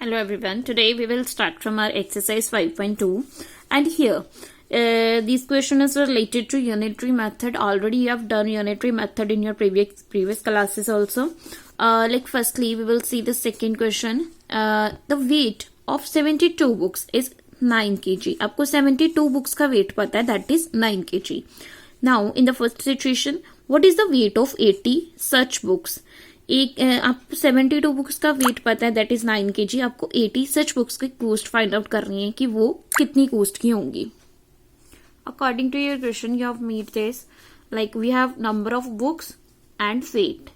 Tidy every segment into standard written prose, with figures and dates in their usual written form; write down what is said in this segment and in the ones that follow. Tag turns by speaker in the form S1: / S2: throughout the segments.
S1: Hello everyone. Today we will start from our exercise 5.2 and here this question is related to unitary method. Already you have done unitary method in your previous classes also. Like firstly we will see the second question. The weight of 72 books is 9 kg. आपको 72 books का weight पता है, that is 9 kg. Now in the first situation, what is the weight of 80 such books? एक आपको 72 books का wait पता है, that is 9 kg. आपको 80 सच बुक्स की कॉस्ट फाइंड आउट करनी है कि वो कितनी कॉस्ट की होंगी. According to your question you have made this like we have number of books and weight.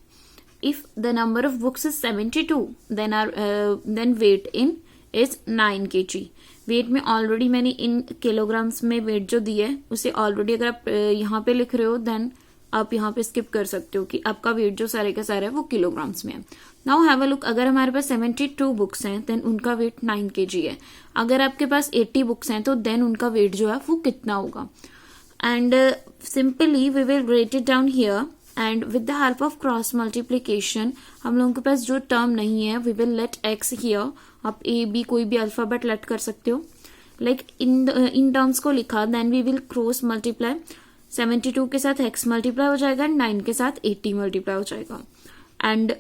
S1: If the number of books is 72 then weight in is 9 kg. Weight में already मैंने in kilograms में wait जो दिया है उसे already अगर आप यहाँ पे लिख रहे हो देन आप यहाँ पे स्किप कर सकते हो कि आपका वेट जो सारे का सारा है वो किलोग्राम्स में है. Now have a look. अगर हमारे पास 72 बुक्स हैं देन उनका वेट 9 kg है. अगर आपके पास 80 बुक्स हैं तो देन उनका वेट जो है वो कितना होगा. And simply we will write it down here and with the help of cross multiplication हम लोगों के पास जो टर्म नहीं है we will let x here. आप ए बी कोई भी अल्फाबेट लेट कर सकते हो. लाइक इन टर्म्स को लिखा then we will cross multiply. 72 के साथ x मल्टीप्लाई हो जाएगा एंड 9 के साथ 80 मल्टीप्लाई हो जाएगा. एंड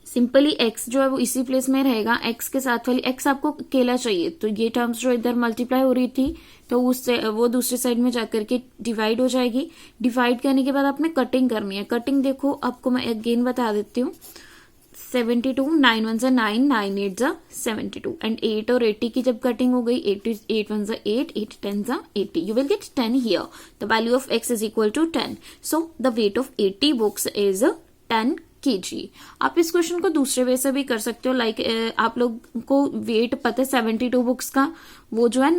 S1: सिंपली x जो है वो इसी प्लेस में रहेगा. x के साथ वाली x आपको अकेला चाहिए तो ये टर्म्स जो इधर मल्टीप्लाई हो रही थी तो उससे वो दूसरी साइड में जाकर के डिवाइड हो जाएगी. डिवाइड करने के बाद आपने कटिंग करनी है. कटिंग देखो आपको मैं अगेन बता देती हूँ. 72 9 1 9 9 8 72 एंड 8 और 80 की जब कटिंग हो गई 8 1 8 8 10 80 you will get 10 here. The value of x is equal to 10. So the weight of 80 books is 10 kg. आप इस क्वेश्चन को दूसरे वे से भी कर सकते हो. लाइक आप लोग को वेट पता है 72 बुक्स का वो जो है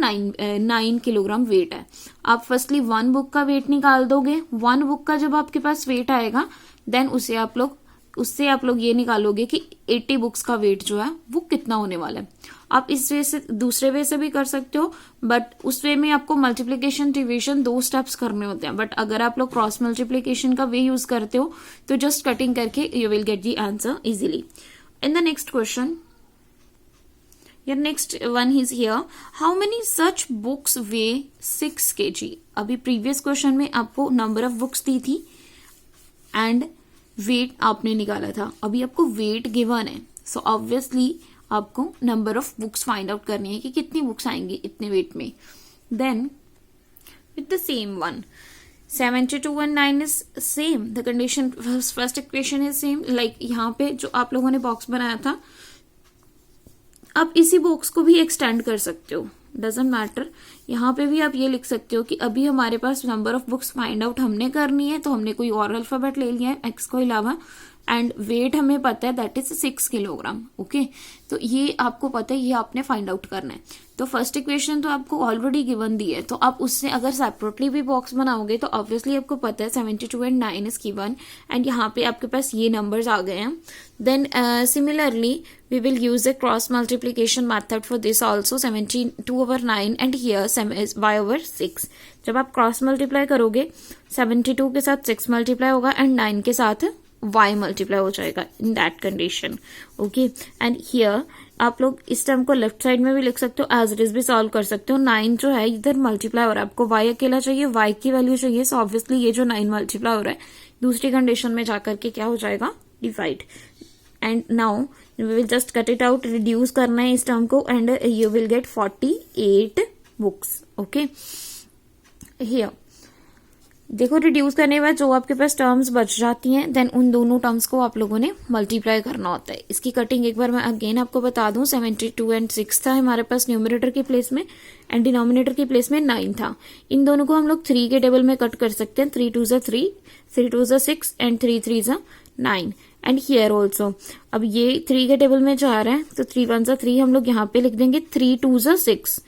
S1: 9 किलोग्राम वेट है. आप फर्स्टली 1 बुक का वेट निकाल दोगे. 1 बुक का जब आपके पास वेट आएगा देन उससे आप लोग ये निकालोगे कि 80 बुक्स का वेट जो है वो कितना होने वाला है. आप इस वे से दूसरे वे से भी कर सकते हो बट उस वे में आपको मल्टीप्लीकेशन डिवीजन 2 स्टेप्स करने होते हैं. बट अगर आप लोग क्रॉस मल्टीप्लीकेशन का वे यूज करते हो तो जस्ट कटिंग करके you will get the answer easily. In the next question your next one is here. How many such books way 6 kg. अभी प्रीवियस क्वेश्चन में आपको नंबर ऑफ बुक्स दी थी and wait आपने निकाला था. अभी आपको वेट गिवन है सो ऑब्वियसली आपको number of books find out करनी है कि कितनी बुक्स आएंगी इतने वेट में. Then with the same one 72 and 9 is same. The condition first equation is same. Like यहाँ पे जो आप लोगों ने बॉक्स बनाया था आप इसी बॉक्स को भी एक्सटेंड कर सकते हो. Doesn't matter. यहाँ पे भी आप ये लिख सकते हो कि अभी हमारे पास number of books find out हमने करनी है तो हमने कोई और अल्फाबेट ले लिया है एक्स को अलावा एंड वेट हमें पता है दैट इज 6 किलोग्राम. ओके तो ये आपको पता है ये आपने फाइंड आउट करना है. तो फर्स्ट इक्वेशन तो आपको ऑलरेडी गिवन दी है तो आप उससे अगर सेपरेटली भी बॉक्स बनाओगे तो ऑब्वियसली आपको पता है 72 एंड 9 इज गिवन एंड यहाँ पे आपके पास ये नंबर्स आ गए हैं. Then similarly we will use a cross multiplication method for this also. 72 over 9 and here y over 6. जब आप क्रॉस मल्टीप्लाई करोगे 72 के साथ 6 मल्टीप्लाई होगा एंड 9 के साथ y मल्टीप्लाई हो जाएगा in that condition. Okay and here आप लोग इस टर्म को लेफ्ट साइड में भी लिख सकते हो एज इट इज भी सॉल्व कर सकते हो. 9 जो है इधर मल्टीप्लाई हो रहा है आपको y अकेला चाहिए y की वैल्यू चाहिए सो ऑब्वियसली ये जो 9 मल्टीप्लाई हो रहा है दूसरी कंडीशन में जाकर के क्या हो जाएगा divide. And now we will just cut it out. reduce करना है इस टर्म को and you will get 48 books. okay here देखो रिड्यूस करने के बाद जो आपके पास टर्म्स बच जाती हैं देन उन दोनों टर्म्स को आप लोगों ने मल्टीप्लाई करना होता है. इसकी कटिंग एक बार मैं अगेन आपको बता दूं. 72 एंड 6 था हमारे पास न्यूमरेटर के प्लेस में एंड डिनोमिनेटर के प्लेस में 9 था. इन दोनों को हम लोग 3 के टेबल में कट कर सकते हैं. 3 2 3 3 2 6 एंड 3 3 9 एंड हियर ऑल्सो. अब ये 3 के टेबल में जा रहा है तो 3 1 3 हम लोग यहाँ पे लिख देंगे. 3 2 6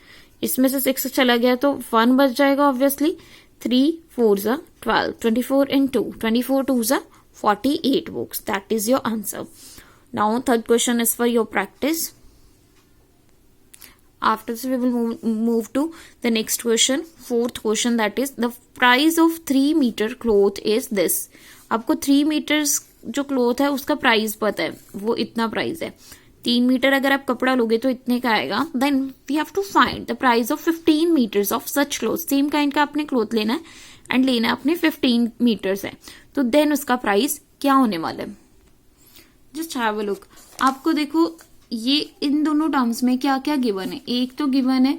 S1: इसमें से 6 चला गया तो 1 बच जाएगा obviously. 3 4 12 24 and 2 24 2 48 books. That is your answer. Now third question is for your practice. After this we will move to the next question. Fourth question, that is the price of 3 meter cloth is this. आपको 3 meters जो cloth है उसका price पता है वो इतना price है. 3 metre अगर आप कपड़ा लोगे तो इतने का आएगा. Then we have to find the price of 15 metres of such cloth. Same kind का आपने क्लोथ लेना है एंड लेना अपने 15 मीटर्स है. तो देन उसका प्राइस क्या होने वाला है. Just have a look. आपको देखो ये इन दोनों टर्म्स में क्या क्या गिवन है. एक तो गिवन है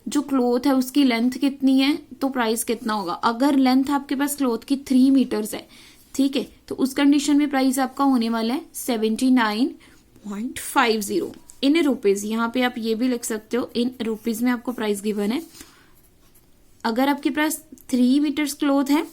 S1: जो क्लोथ है उसकी लेंथ कितनी है तो प्राइस कितना होगा. अगर लेंथ आपके पास क्लोथ की 3 मीटर्स है, ठीक है, तो उस कंडीशन में प्राइस आपका होने वाला है 79.50 इन रुपीज. यहाँ पे आप ये भी लिख सकते हो इन रुपीज में आपको प्राइस गिवन है. अगर आपके पास 3 मीटर्स क्लोथ है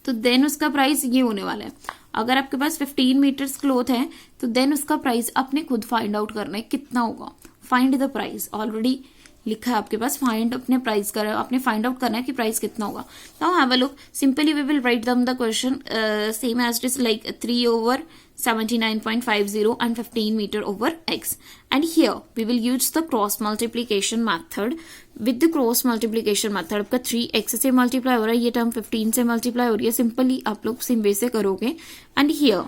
S1: तो देन उसका प्राइस ये होने वाला है. अगर आपके पास 15 मीटर्स क्लोथ है तो देन उसका प्राइस आपने खुद फाइंड आउट करना है कितना होगा. फाइंड द प्राइस ऑलरेडी लिखा है आपके पास. फाइंड अपने प्राइस कर आपने फाइंड आउट करना है कि प्राइस कितना होगा. Now have a look. Simply we will write down the question same as it is like 3 over 79.50 and 15 meter over x. And here we will use the cross multiplication method. With the cross multiplication method आपका 3x से multiply हो रहा है, ये term 15 से multiply हो रही है. सिंपली आप लोग सिम वे से करोगे एंड हियर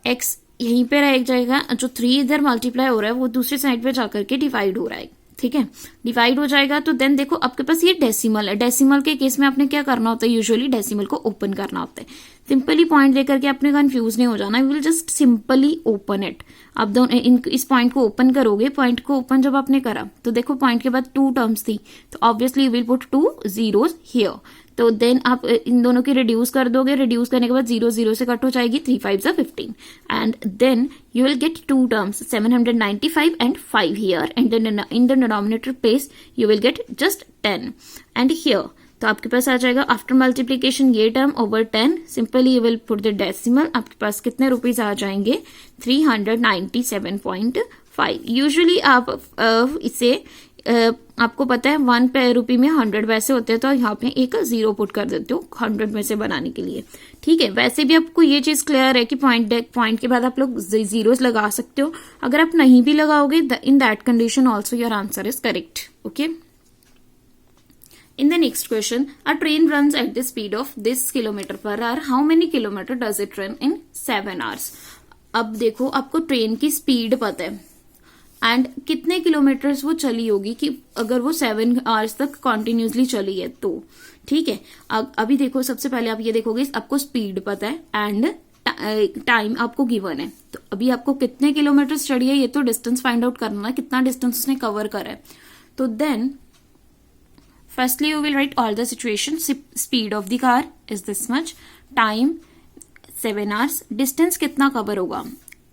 S1: x यहीं पे रह जाएगा. जो 3 इधर मल्टीप्लाई हो रहा है वो दूसरी साइड पे जाकर के डिवाइड हो रहा है. ठीक है, डिवाइड हो जाएगा. तो देन देखो आपके पास ये डेसिमल है. डेसिमल के केस में आपने क्या करना होता है, यूजुअली डेसिमल को ओपन करना होता है. सिंपली पॉइंट लेकर के आपने कंफ्यूज नहीं हो जाना. Will just simply open it. आप दोनों इस पॉइंट को ओपन करोगे. पॉइंट को ओपन जब आपने करा तो देखो पॉइंट के बाद 2 टर्म्स थी तो obviously you will put 2 zeros here. तो देन आप इन दोनों की रिड्यूस कर दोगे. रिड्यूस करने के बाद 0 0 से कट हो जाएगी. 3 5 15 and then you will get 2 terms 795 and 5 here and then in the denominator place you will get just 10 and here. तो आपके पास आ जाएगा आफ्टर मल्टीप्लीकेशन ये term over 10. Simply you will put the decimal. आपके पास कितने rupees आ जाएंगे 397.5. Usually आप इसे आपको पता है 1 रुपी में 100 पैसे होते हैं तो यहाँ पे एक 0 पुट कर देते हो 100 में से बनाने के लिए. ठीक है, वैसे भी आपको ये चीज क्लियर है कि पॉइंट के बाद आप लोग जीरोस लगा सकते हो. अगर आप नहीं भी लगाओगे in that condition also your answer is correct. Okay. In the next question, a train runs at the speed of this kilometer per hour. How many kilometer does it run in 7 hours? अब देखो आपको train की speed पता है and कितने kilometres वो चली होगी कि अगर वो 7 आवर्स तक कॉन्टिन्यूसली चली है तो. ठीक है, अभी देखो सबसे पहले आप ये देखोगे आपको स्पीड पता है एंड टाइम आपको गिवन है. तो अभी आपको कितने किलोमीटर्स चढ़ी है ये तो डिस्टेंस फाइंड आउट करना है, कितना डिस्टेंस उसने कवर करा है. तो then firstly you will write all the situation. Speed of the car is this much, time 7 hours, distance कितना कवर होगा.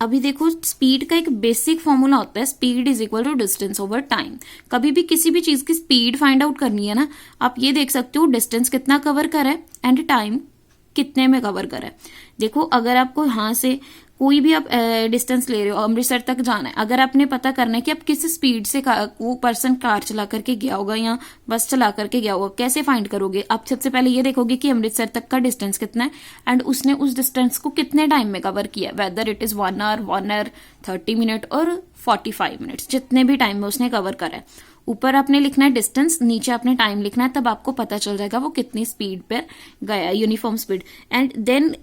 S1: अभी देखो स्पीड का एक बेसिक फॉर्मूला होता है speed is equal to distance over time. कभी भी किसी भी चीज की स्पीड फाइंड आउट करनी है ना, आप ये देख सकते हो डिस्टेंस कितना कवर करा है एंड टाइम कितने में कवर करा है. देखो अगर आपको यहाँ से कोई भी आप डिस्टेंस ले रहे हो, अमृतसर तक जाना है, अगर आपने पता करना है कि आप किस स्पीड से वो पर्सन कार चला करके गया होगा या बस चला करके गया होगा, कैसे फाइंड करोगे. आप सबसे पहले ये देखोगे कि अमृतसर तक का डिस्टेंस कितना है एंड उसने उस डिस्टेंस को कितने टाइम में कवर किया, whether it is 1 hour 30 minute और 45 मिनट्स, जितने भी टाइम में उसने कवर करा है. ऊपर आपने लिखना है डिस्टेंस, नीचे आपने टाइम लिखना है, तब आपको पता चल जाएगा वो कितनी स्पीड पर गया, यूनिफॉर्म स्पीड. एंड देन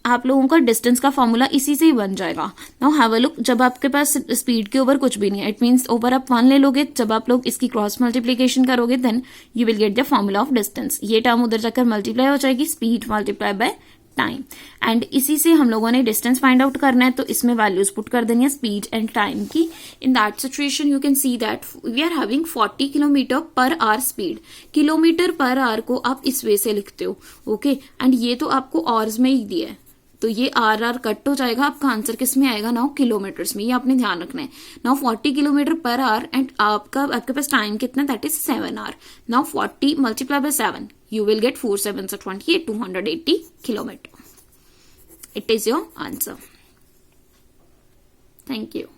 S1: आप लोगों का डिस्टेंस का फॉर्मूला इसी से ही बन जाएगा. Now have a look. जब आपके पास स्पीड के ओवर कुछ भी नहीं है, इट मींस ओवर आप 1 ले लोगे. जब आप लोग इसकी क्रॉस मल्टीप्लीकेशन करोगे then you will get the formula of distance. ये टर्म उधर जाकर मल्टीप्लाई हो जाएगी, speed multiply by time. And इसी से हम लोगों ने डिस्टेंस फाइंड आउट करना है तो इसमें वैल्यूज पुट कर देनी है स्पीड एंड टाइम की. In that situation you can see that we are having 40 kilometre per hour speed. Kilometre per hour को आप इस वे से लिखते हो. ओके, एंड ये तो आपको आवर्स में ही दिया है तो ये आर कट हो जाएगा. आपका आंसर किस में आएगा नाउ किलोमीटर्स में. ये आपने ध्यान रखना है. Now 40 kilometre per our and आपके पास टाइम कितना, that is 7 hour. Now 40 multiply by 7 you will get 4 7s 28, 280 kilometer. It is your answer. Thank you.